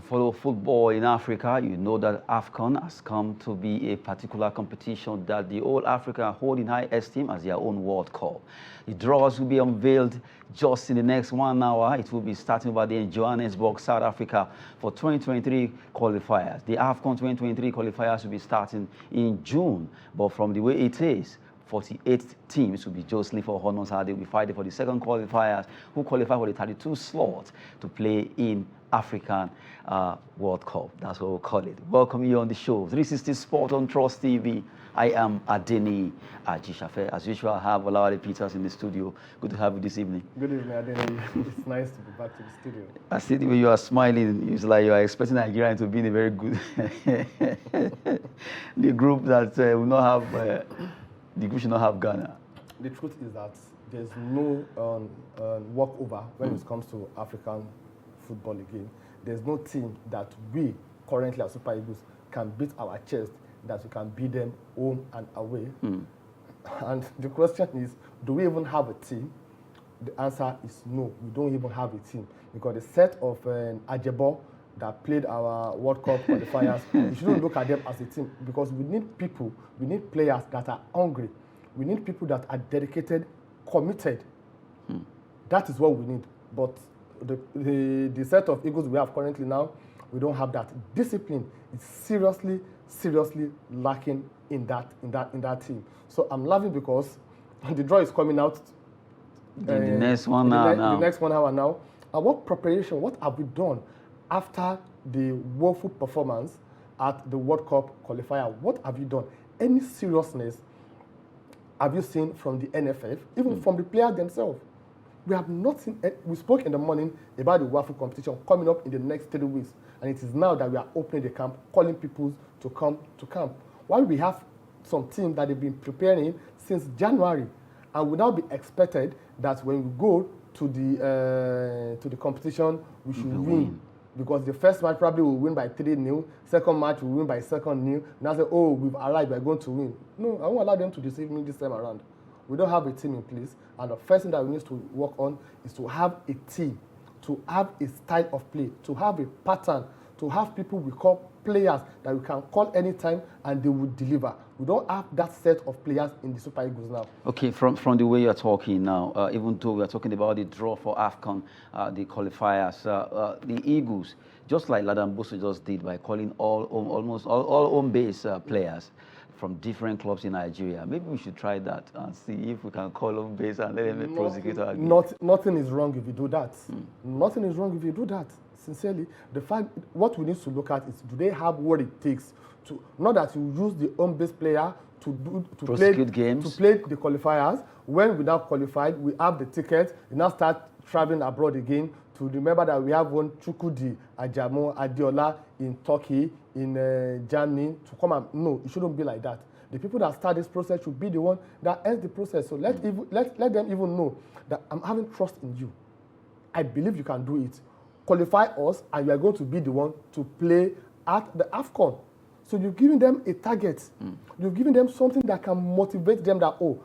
follow football in Africa, you know that AFCON has come to be a particular competition that the whole Africa hold in high esteem as their own World Cup. The draws will be unveiled just in the next 1 hour. It will be starting over there in Johannesburg, South Africa for 2023 qualifiers. The AFCON 2023 qualifiers will be starting in June, but from the way it is, 48 teams will be jostling for honors. They will be fighting for the second qualifiers who qualify for the 32 slots to play in African World Cup. That's what we'll call it. Welcome you on the show. 360 Sport on Trust TV. I am Adeni Ajishafe. As usual, I have Olawale Peters in the studio. Good to have you this evening. Good evening, Adeni. It's nice to be back to the studio. I see the way you are smiling. It's like you are expecting Nigeria to be in a very good the group that will not have. The group should not have Ghana. The truth is that there's no walkover when it comes to African football again. There's no team that we currently as Super Eagles can beat our chest that we can beat them home and away. And the question is, do we even have a team? The answer is no, we don't even have a team. Because the set of Ajebo that played our World Cup qualifiers, we shouldn't look at them as a team because we need people, we need players that are hungry. We need people that are dedicated, committed. That is what we need. But the set of Eagles we have currently now, we don't have that. Discipline is seriously lacking in that team. So I'm laughing because the draw is coming out. The next 1 hour now. The next 1 hour now. And what preparation, what have we done after the woeful performance at the World Cup qualifier? What have you done? Any seriousness have you seen from the NFF, even from the players themselves? We have not seen. We spoke in the morning about the WAFU competition coming up in the next 3 weeks, and it is now that we are opening the camp, calling people to come to camp. While we have some teams that have been preparing since January, and will now be expected that when we go to the competition, we should win. Because the first match probably will win by 3-0, second match will win by 2-0. Now say, oh, we've arrived, we're going to win. No, I won't allow them to deceive me this time around. We don't have a team in place, and the first thing that we need to work on is to have a team, to have a style of play, to have a pattern, to have people we call players that we can call anytime and they will deliver. We don't have that set of players in the Super Eagles now. Okay, from the way you're talking now, even though we're talking about the draw for AFCON, the qualifiers, the Eagles, just like Ladan Bosso just did by calling almost all home-based players from different clubs in Nigeria. Maybe we should try that and see if we can call home-based and let them prosecute our game. Nothing is wrong if you do that. Nothing is wrong if you do that. Sincerely, what we need to look at is, do they have what it takes to, not that you use the home-based player to play the qualifiers. When we now qualified, we have the ticket. We now start traveling abroad again to remember that we have one Chukudi Ajamo Adiola in Turkey, in Germany to come and no, it shouldn't be like that. The people that start this process should be the one that ends the process. So let them even know that I'm having trust in you. I believe you can do it. Qualify us, and you are going to be the one to play at the AFCON. So you're giving them a target. You're giving them something that can motivate them that, oh,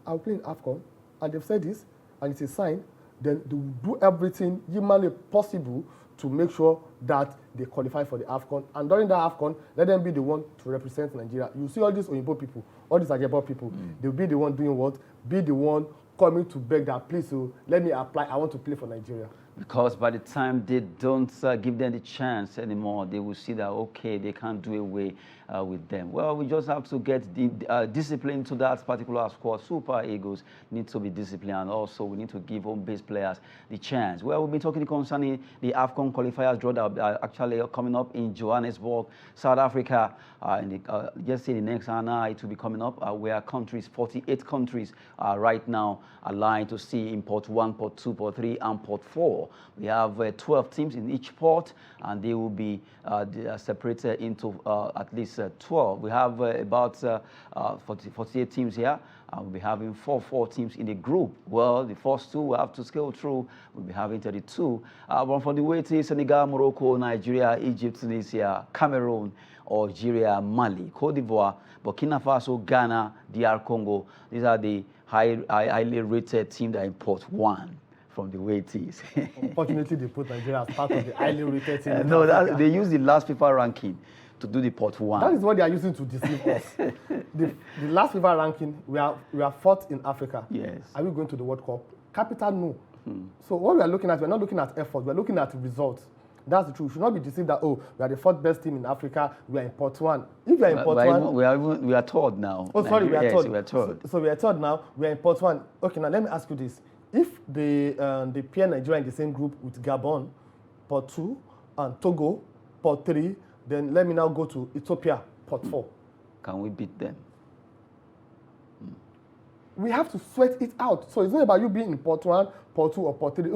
I'll play in AFCON, and they've said this, and it's a sign. Then they will do everything humanly possible to make sure that they qualify for the AFCON. And during the AFCON, let them be the one to represent Nigeria. You see all these Oyinbo people, all these Ajabo people, they'll be the one doing what? Be the one coming to beg that, please, so let me apply. I want to play for Nigeria. Because by the time they don't give them the chance anymore, they will see that, okay, they can't do away with them. Well, we just have to get the discipline to that particular squad. Super Eagles need to be disciplined, and also we need to give home-based players the chance. Well, we've been talking concerning the AFCON qualifiers draw that are actually coming up in Johannesburg, South Africa. Just in the next hour, it will be coming up where countries, 48 countries right now aligned to see in Port 1, Port 2, Port 3, and Port 4. We have 12 teams in each port, and they will be separated into at least 12. We have about 48 teams here. We'll be having four teams in the group. Well, the first two will have to scale through. We'll be having 32. But from the way it is, Senegal, Morocco, Nigeria, Egypt, Tunisia, Cameroon, Algeria, Mali, Cote d'Ivoire, Burkina Faso, Ghana, DR Congo. These are the highly rated teams that are in Port 1. from the way it is. Unfortunately, they put Nigeria as part of the highly rated team. No, they use the last FIFA ranking to do the pot one. That is what they are using to deceive us. The last FIFA ranking, we are fourth in Africa. Yes. Are we going to the World Cup? Capital, no. So what we are looking at, we're not looking at effort, we're looking at results. That's the truth. We should not be deceived that, oh, we are the fourth best team in Africa, we are in pot one. If we are in pot one... We are third now. Oh, sorry, we are third. Yes, we are third. So we are third now, we are in pot one. Okay, now let me ask you this. If they pair Nigeria in the same group with Gabon, pot 2, and Togo, pot 3, then let me now go to Ethiopia, pot 4. Can we beat them? We have to sweat it out. So it's not about you being in pot 1, pot 2, or pot 3.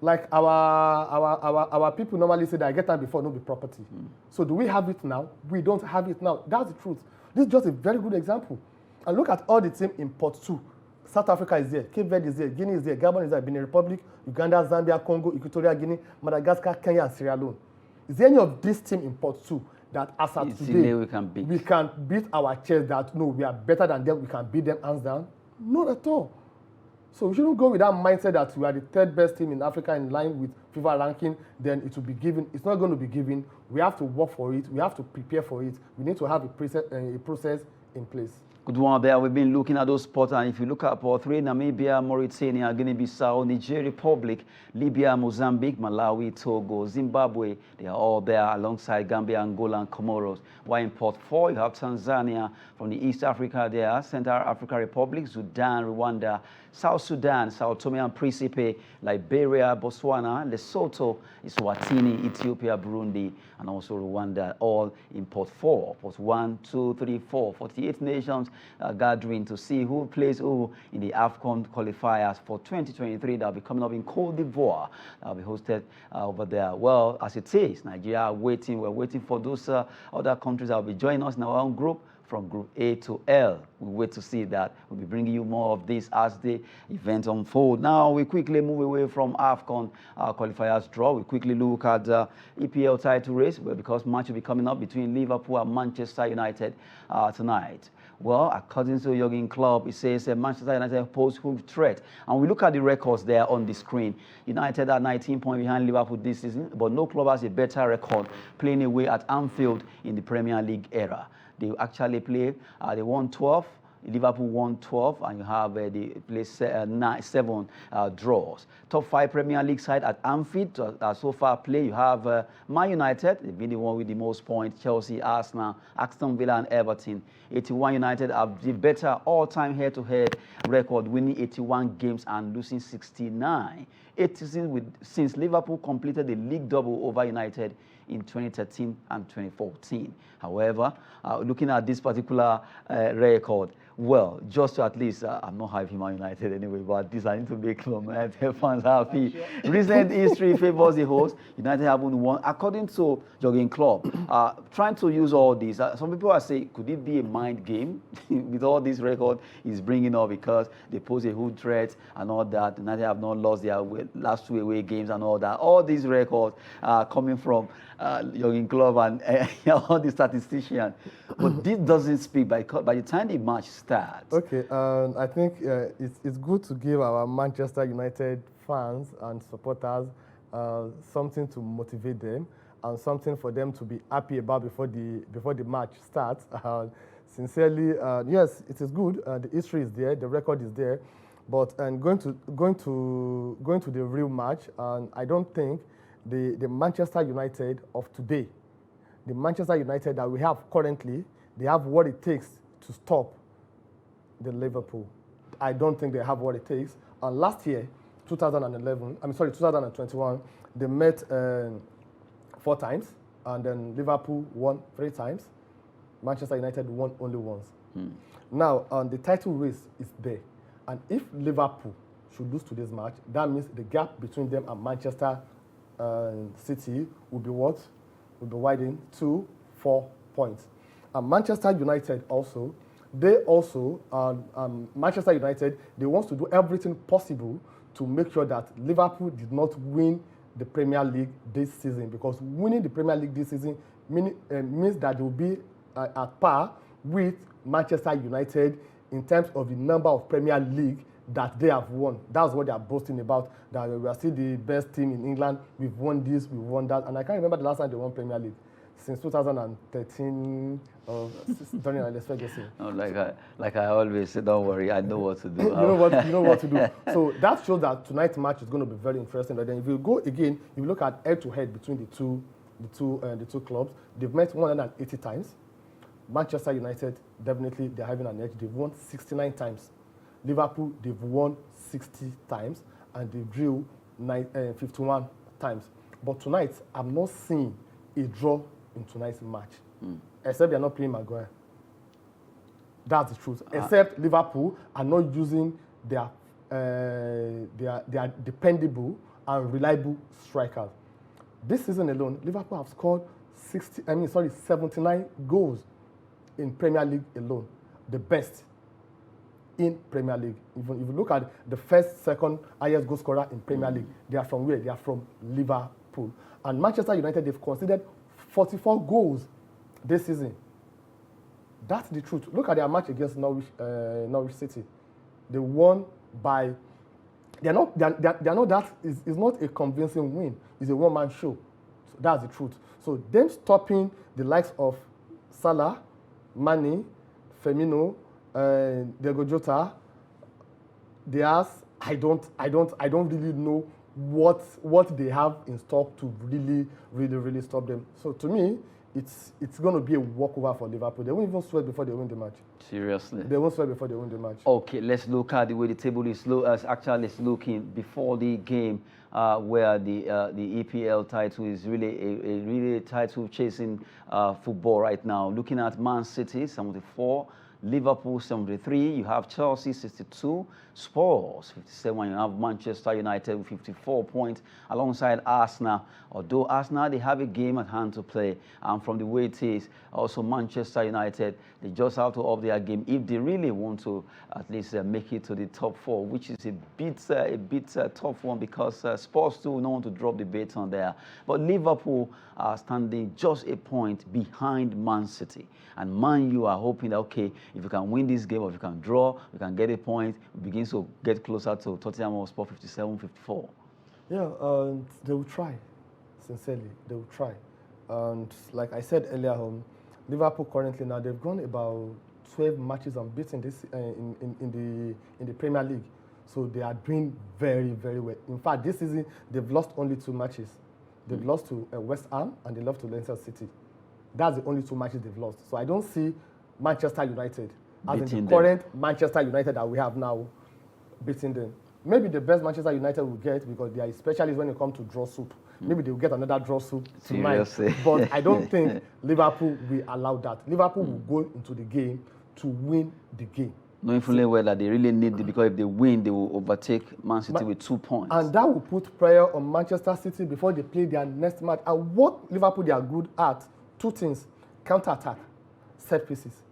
Like our people normally say that I get time before, no be property. So do we have it now? We don't have it now. That's the truth. This is just a very good example. And look at all the team in pot 2. South Africa is there, Cape Verde is there, Guinea is there, Gabon is there, Benin Republic, Uganda, Zambia, Congo, Equatorial Guinea, Madagascar, Kenya, and Sierra Leone. Is there any of this team in pot 2 that as of today we can beat our chest that no, we are better than them, we can beat them hands down? Not at all. So we shouldn't go with that mindset that we are the third best team in Africa in line with FIFA ranking, then it will be given. It's not going to be given. We have to work for it. We have to prepare for it. We need to have a process in place. Good one there. We've been looking at those spots, and if you look at pot 3, Namibia, Mauritania, Guinea-Bissau, Niger Republic, Libya, Mozambique, Malawi, Togo, Zimbabwe, they are all there alongside Gambia, Angola, and Comoros. While in pot 4, you have Tanzania, from the East Africa there, Central African Republic, Sudan, Rwanda, South Sudan, Sao Tome and Principe, Liberia, Botswana, Lesotho, Eswatini, Ethiopia, Burundi, and also Rwanda, all in pot 4. Pot 1, 2, 3, 4, 48 nations gathering to see who plays who in the AFCON qualifiers for 2023 that will be coming up in Cote d'Ivoire. That will be hosted over there. Well, as it is, Nigeria are waiting. We're waiting for those other countries that will be joining us in our own group. From Group A to L. We wait to see that. We'll be bringing you more of this as the events unfold. Now, we quickly move away from AFCON qualifiers draw. We quickly look at the EPL title race because match will be coming up between Liverpool and Manchester United tonight. Well, according to Jurgen Klopp, it says Manchester United pose huge threat. And we look at the records there on the screen. United are 19 points behind Liverpool this season, but no club has a better record playing away at Anfield in the Premier League era. They actually play, they won 12, Liverpool won 12, and you have they play 7 draws. Top 5 Premier League side at Anfield so far play. You have Man United, they've been the one with the most points, Chelsea, Arsenal, Aston Villa, and Everton. 81 United have the better all-time head-to-head record, winning 81 games and losing 69. Since Liverpool completed the league double over United in 2013 and 2014. However, looking at this particular record, well, just to at least, I'm not happy Man United anyway, but at least I need to make United fans happy. Recent history favors the host. United haven't won. According to Jurgen Klopp, trying to use all this, some people are saying, could it be a mind game with all this record he's bringing up because they pose a huge threat and all that. United have not lost their last 2 away games and all that. All these records are coming from Jurgen Klopp and all the statisticians. But this doesn't speak by the time the match starts. Okay, I think it's good to give our Manchester United fans and supporters something to motivate them and something for them to be happy about before the match starts. Sincerely, yes, it is good. The history is there, the record is there, but going to the real match, I don't think the Manchester United of today, the Manchester United that we have currently, they have what it takes to stop the Liverpool. I don't think they have what it takes. And last year, 2021, they met 4 times, and then Liverpool won 3 times. Manchester United won only once. Now, the title race is there. And if Liverpool should lose to this match, that means the gap between them and Manchester City will be what? Will be widened to 4 points. And Manchester United also, Manchester United, they want to do everything possible to make sure that Liverpool did not win the Premier League this season, because winning the Premier League this season means that they will be at par with Manchester United in terms of the number of Premier League that they have won. That's what they are boasting about, that we are still the best team in England. We've won this, we've won that. And I can't remember the last time they won Premier League. Since 2013, during Alex Ferguson. No, like I always say, don't worry, I know what to do. you know what to do. So that shows that tonight's match is going to be very interesting. But then if you go again, if you look at head-to-head between the two clubs, they've met 180 times. Manchester United, definitely they're having an edge. They've won 69 times. Liverpool, they've won 60 times, and they drew 51 times. But tonight, I'm not seeing a draw in tonight's match, except they're not playing Maguire. That's the truth. Except Liverpool are not using their dependable and reliable strikers. This season alone, Liverpool have scored 79 goals in Premier League alone, the best in Premier League. Even if you look at the first, second highest goal scorer in Premier League, they are from where? They are from Liverpool. And Manchester United, they've conceded 44 goals this season. That's the truth. Look at their match against Norwich City. They won by. They're not that. It's not a convincing win. It's a one-man show. So that's the truth. So them stopping the likes of Salah, Mane, Firmino, Diego Jota, Diaz. I don't really know what they have in stock to really stop them. So to me, it's going to be a walkover for Liverpool. They won't even sweat before they win the match. Seriously? They won't sweat before they win the match. Okay, let's look at the way the table is actually looking before the game, where the EPL title is really a really title chasing football right now. Looking at Man City, 74. Liverpool 73, you have Chelsea 62, Spurs 57, you have Manchester United with 54 points alongside Arsenal. Although Arsenal, they have a game at hand to play, and from the way it is, also Manchester United, they just have to up their game if they really want to at least make it to the top four, which is a bit tough one because Spurs too don't want to drop the baton there. But Liverpool are standing just a point behind Man City, and Man U are hoping that, okay, if you can win this game or if you can draw, we can get a point, we begin to get closer to Tottenham Hotspur 57-54. Yeah, they will try. Sincerely, they will try. And like I said earlier on, Liverpool currently now, they've gone about 12 matches unbeaten this in the Premier League. So they are doing very, very well. In fact, this season, they've lost only 2 matches. They've lost to West Ham and they lost to Leicester City. That's the only 2 matches they've lost. So I don't see Manchester United, as in the current Manchester United that we have now, beating them. Maybe the best Manchester United will get, because they are specialists when it comes to draw soup. Maybe they will get another draw soup tonight. But I don't think Liverpool will allow that. Liverpool will go into the game to win the game. Knowing fully well that they really need it, because if they win, they will overtake Man City with 2 points. And that will put pressure on Manchester City before they play their next match. And what Liverpool they are good at, 2 things: counter-attack, set pieces.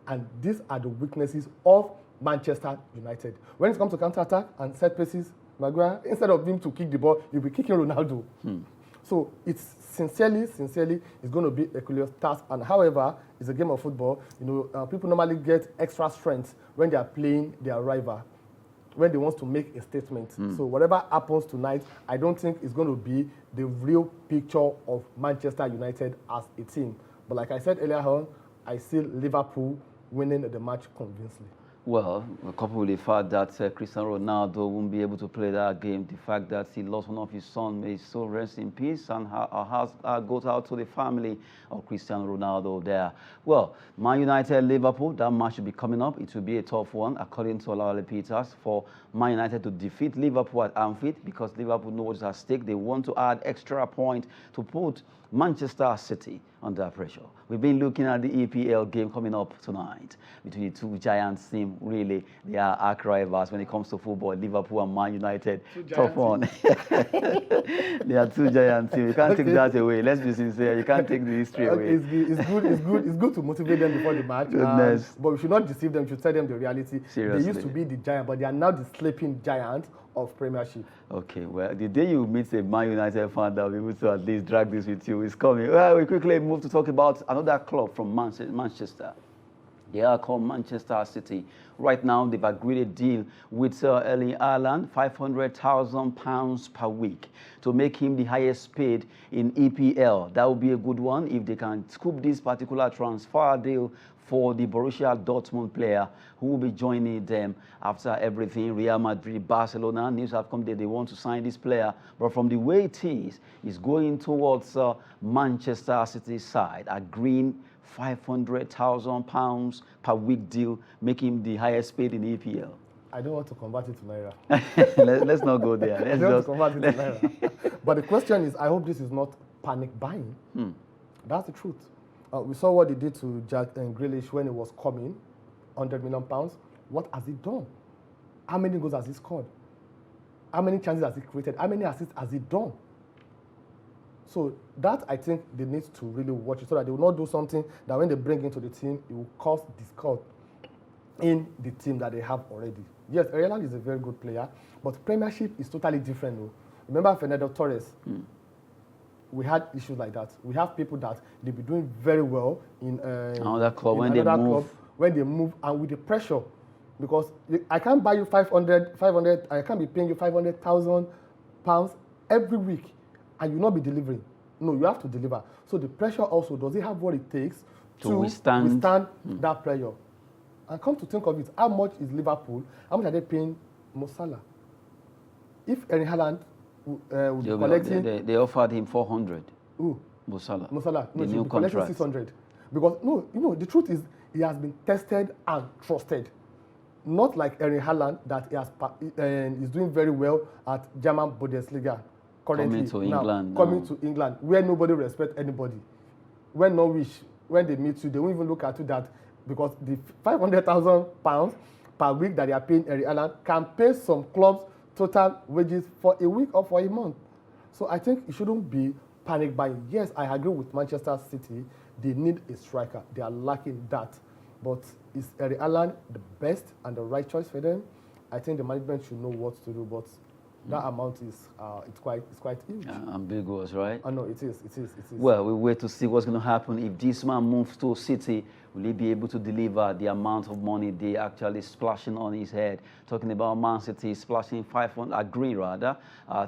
And these are the weaknesses of Manchester United. When it comes to counter-attack and set pieces, Maguire, instead of him to kick the ball, you'll be kicking Ronaldo. So it's sincerely, it's going to be a curious task. And however, it's a game of football. You know, people normally get extra strength when they are playing their rival, when they want to make a statement. So whatever happens tonight, I don't think it's going to be the real picture of Manchester United as a team. But like I said earlier on, I see Liverpool winning the match convincingly. Well, coupled with the fact that Cristiano Ronaldo won't be able to play that game, the fact that he lost one of his sons, may so rest in peace, and goes out to the family of Cristiano Ronaldo there. Well, Man United, Liverpool, that match will be coming up. It will be a tough one, according to Olawale Peters, for Man United to defeat Liverpool at Anfield, because Liverpool know what's at stake. They want to add extra point to put Manchester City under pressure. We've been looking at the EPL game coming up tonight between the 2 giants teams. Really, they are arch rivals when it comes to football. Liverpool and Man United, tough one. They are 2 giant teams. You can't take that away. Let's be sincere. You can't take the history away. It's good to motivate them before the match. But we should not deceive them. We should tell them the reality. Seriously. They used to be the giant, but they are now the sleeping giant of Premiership. Okay, well, the day you meet a Man United fan that will be able to at least drag this with you is coming. Well, we quickly move to talk about another club from Manchester. They are called Manchester City. Right now, they've agreed a deal with Erling Haaland, £500,000 per week, to make him the highest paid in EPL. That would be a good one if they can scoop this particular transfer deal for the Borussia Dortmund player who will be joining them after everything. Real Madrid, Barcelona, news have come that they want to sign this player. But from the way it is, it's going towards Manchester City's side, agreeing £500,000 per week deal, making him the highest paid in EPL. I don't want to convert it to Naira. Let's not go there. I don't want to convert it to Naira. But the question is, I hope this is not panic buying. That's the truth. We saw what they did to Jack and Grealish when he was coming, £100 million. What has he done? How many goals has he scored? How many chances has he created? How many assists has he done? So that, I think, they need to really watch it so that they will not do something that when they bring into the team, it will cause discord in the team that they have already. Yes, Haaland is a very good player, but Premiership is totally different. Though. Remember Fernando Torres? We had issues like that. We have people that they be doing very well in another club in when they move. When they move, and with the pressure, because I can't buy you 500. I can't be paying you £500,000 every week, and you not be delivering. No, you have to deliver. So the pressure also, does it have what it takes to withstand that pressure? And come to think of it, how much is Liverpool? How much are they paying Mo Salah? If Erling Haaland would be collecting, they offered him 400. Who? Mo Salah. Mo Salah. No, the he'll new be collecting contract. 600. Because the truth is he has been tested and trusted. Not like Erling Haaland that he has is doing very well at German Bundesliga currently. Coming to England, where nobody respects anybody. When Norwich, when they meet you, they won't even look at you that, because the £500,000 per week that they are paying Erling Haaland can pay some clubs total wages for a week or for a month. So I think it shouldn't be panic buying. Yes, I agree with Manchester City. They need a striker. They are lacking that. But is Erling Haaland the best and the right choice for them? I think the management should know what to do. But that amount is it's quite huge. Ambiguous, right? I know it is. Well, we wait to see what's going to happen if this man moves to City. Will he be able to deliver the amount of money they actually splashing on his head? Talking about Man City splashing 500, agree rather,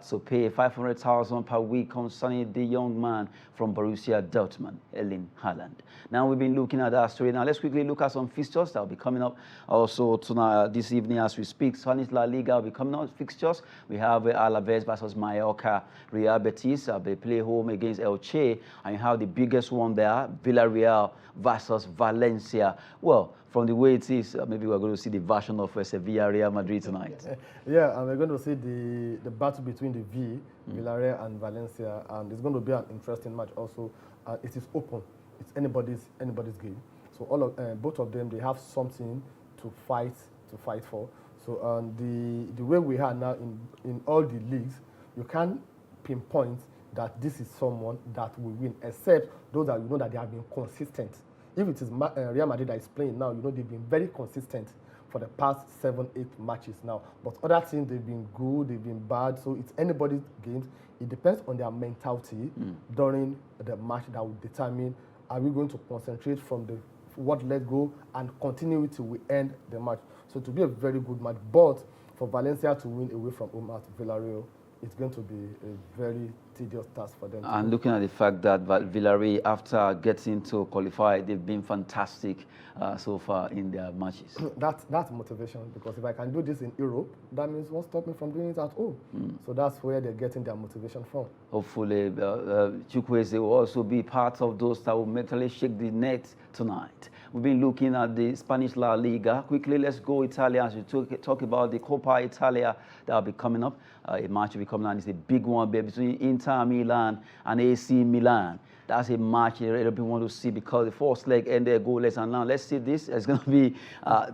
to pay 500,000 per week concerning the young man from Borussia Dortmund, Erling Haaland. Now we've been looking at that story. Now let's quickly look at some fixtures that will be coming up also tonight, this evening as we speak. Spanish La Liga will be coming up fixtures. We have Alaves versus Mallorca, Real Betis. They play home against Elche, and you have the biggest one there, Villarreal versus Valencia. Well, from the way it is, maybe we're going to see the version of Sevilla, Real Madrid tonight. Yeah, and we're going to see the battle between the Villarreal and Valencia, and it's going to be an interesting match also. It is open. It's anybody's game. So all of both of them, they have something to fight for. So the way we are now in all the leagues, you can't pinpoint that this is someone that will win, except those that you know that they have been consistent. If it is Real Madrid that is playing now, you know they've been very consistent for the past 7-8 matches now. But other teams, they've been good, they've been bad. So it's anybody's games. It depends on their mentality during the match that will determine, are we going to concentrate from the what let go and continue till we end the match. So to be a very good match. But for Valencia to win away from home at Villarreal, it's going to be a very tedious task for them. And looking at the fact that Villarreal, after getting to qualify, they've been fantastic so far in their matches. That's motivation, because if I can do this in Europe, that means won't stop me from doing it at home. So that's where they're getting their motivation from. Hopefully, Chukwueze will also be part of those that will mentally shake the net tonight. We've been looking at the Spanish La Liga. Quickly, let's go Italia as we talk about the Coppa Italia that will be coming up. A match will be coming on. It's a big one between Inter Milan and AC Milan. That's a match everybody want to see, because the first leg ended goalless. And now let's see this. It's going to be,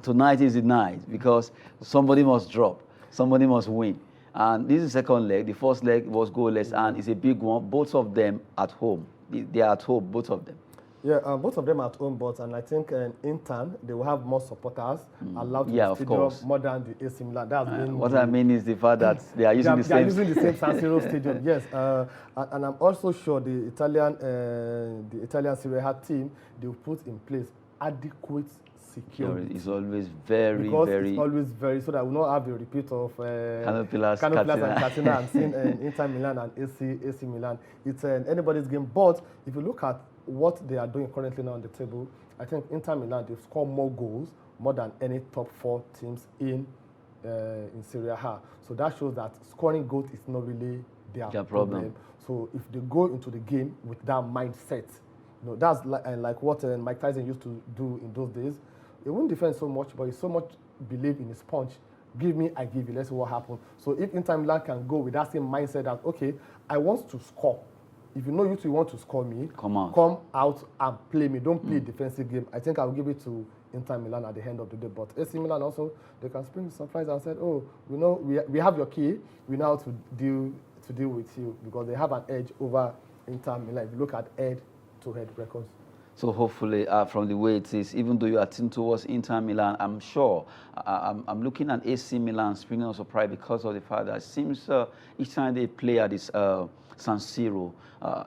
tonight is the night, because somebody must drop. Somebody must win. And this is the second leg. The first leg was goalless, and it's a big one. Both of them at home. They are at home, both of them. Yeah, both of them at home, but and I think in turn they will have more supporters allowed to the stadium more than the AC Milan. That's what I mean is the fact that they are using the same San Siro stadium. Yes, and I'm also sure the Italian Serie A team, they will put in place adequate security. It's always very, because very... it's always very, so that we will not have the repeat of Canopilas and Katina. Katina. I'm seeing Inter Milan and AC Milan. It's anybody's game. But if you look at what they are doing currently now on the table, I think Inter Milan, they've scored more goals, more than any top 4 teams in Serie A. So that shows that scoring goals is not really their problem. So if they go into the game with that mindset, you know, that's like what Mike Tyson used to do in those days. He won't defend so much, but he so much believe in his punch. Give me, I give you. Let's see what happens. So if Inter Milan can go with that same mindset that, okay, I want to score. If you know you two want to score me, come out and play me. Don't play a defensive game. I think I'll give it to Inter Milan at the end of the day. But AC Milan also, they can spring the surprise and say, oh, we know we have your key. We know how to deal with you, because they have an edge over Inter Milan. If you look at head-to-head records. So hopefully, from the way it is, even though you are tuned towards Inter Milan, I'm sure I'm looking at AC Milan springing a surprise because of the fact that it seems each time they play at this San Siro,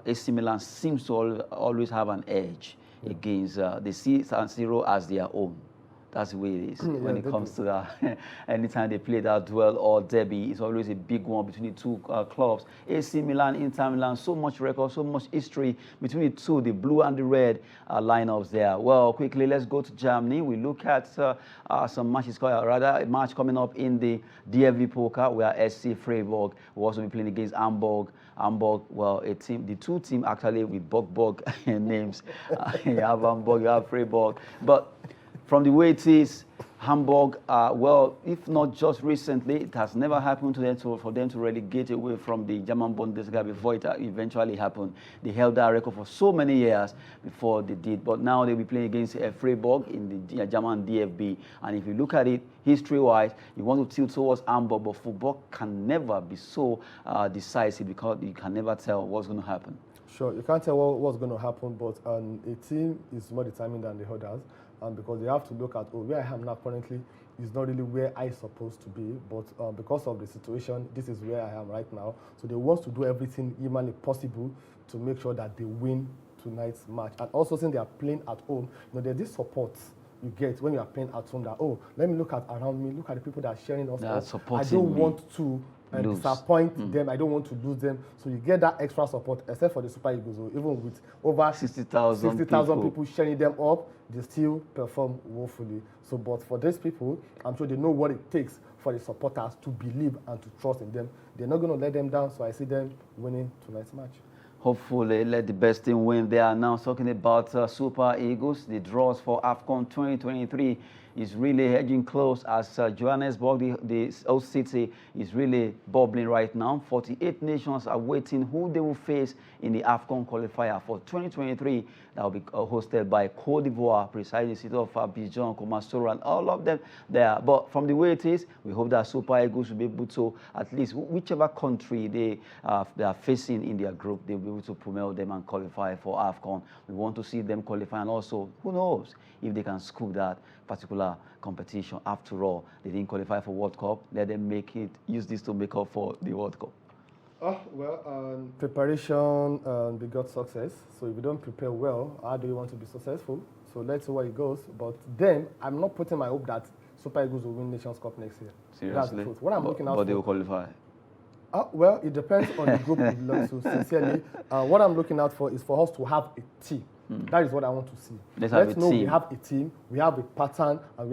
AC Milan seems to always have an edge against. They see San Siro as their own. That's the way it is when it comes to that. Anytime they play that duel or derby, it's always a big one between the two clubs. AC Milan, Inter Milan, so much record, so much history between the two, the blue and the red lineups there. Well, quickly, let's go to Germany. We look at some matches, rather a match coming up in the DFB Pokal, where SC Freiburg will also be playing against Hamburg. Hamburg, well, the two teams actually with Bog names. You have Hamburg, you have Freiburg. But from the way it is, Hamburg, well, if not just recently, it has never happened to them for them to relegate away from the German Bundesliga before it eventually happened. They held that record for so many years before they did. But now they'll be playing against Freiburg in the German DFB. And if you look at it, history-wise, you want to tilt towards Hamburg, but football can never be so decisive because you can never tell what's going to happen. Sure, you can't tell what's going to happen, but a team is more determined than the others. Because they have to look at, where I am now currently is not really where I'm supposed to be, but because of the situation, this is where I am right now. So they want to do everything humanly possible to make sure that they win tonight's match. And also, since they are playing at home, you know, there's this support you get when you are playing at home that, let me look at around me, look at the people that are sharing us. I don't want to disappoint them. I don't want to lose them. So you get that extra support, except for the Super Eagles, even with over 60,000 people sharing them up, they still perform woefully. So, but for these people, I'm sure they know what it takes for the supporters to believe and to trust in them. They're not going to let them down, so I see them winning tonight's match. Hopefully, let the best team win. They are now talking about Super Eagles. The draws for AFCON 2023 is really edging close as Johannesburg, the old city, is really bubbling right now. 48 nations are waiting who they will face in the AFCON qualifier for 2023. That will be hosted by Côte d'Ivoire, precisely the city of Abidjan, Komasoro, and all of them there. But from the way it is, we hope that Super Eagles will be able to, at least whichever country they are facing in their group, they will be able to promote them and qualify for AFCON. We want to see them qualify, and also, who knows if they can scoop that particular competition. After all, they didn't qualify for World Cup. Let them use this to make up for the World Cup. Preparation begot success. So if you don't prepare well, how do you want to be successful? So let's see where it goes. But then, I'm not putting my hope that Super Eagles will win Nations Cup next year. Seriously? That's the truth. What I'm looking out but they will qualify? Well, it depends on the group we belong to, sincerely. What I'm looking out for is for us to have a team. That is what I want to see. Let's know we have a team, we have a pattern, and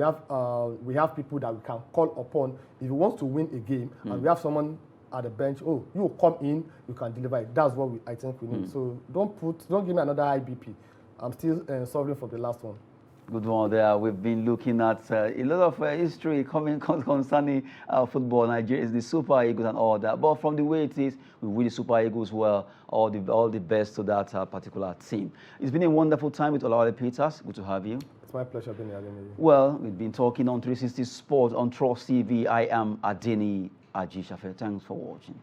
we have people that we can call upon. If you want to win a game, and we have someone at the bench, you come in, you can deliver it. That's what I think we need. So don't give me another IBP. I'm still suffering for the last one. Good one there. We've been looking at a lot of history concerning football. Nigeria is the Super Eagles and all that. But from the way it is, we wish the Super Eagles well, all the best to that particular team. It's been a wonderful time with Olawale Peters. Good to have you. It's my pleasure being here. Well, we've been talking on 360 Sports on Trust TV. I am Adeni Ajishafe. Thanks for watching.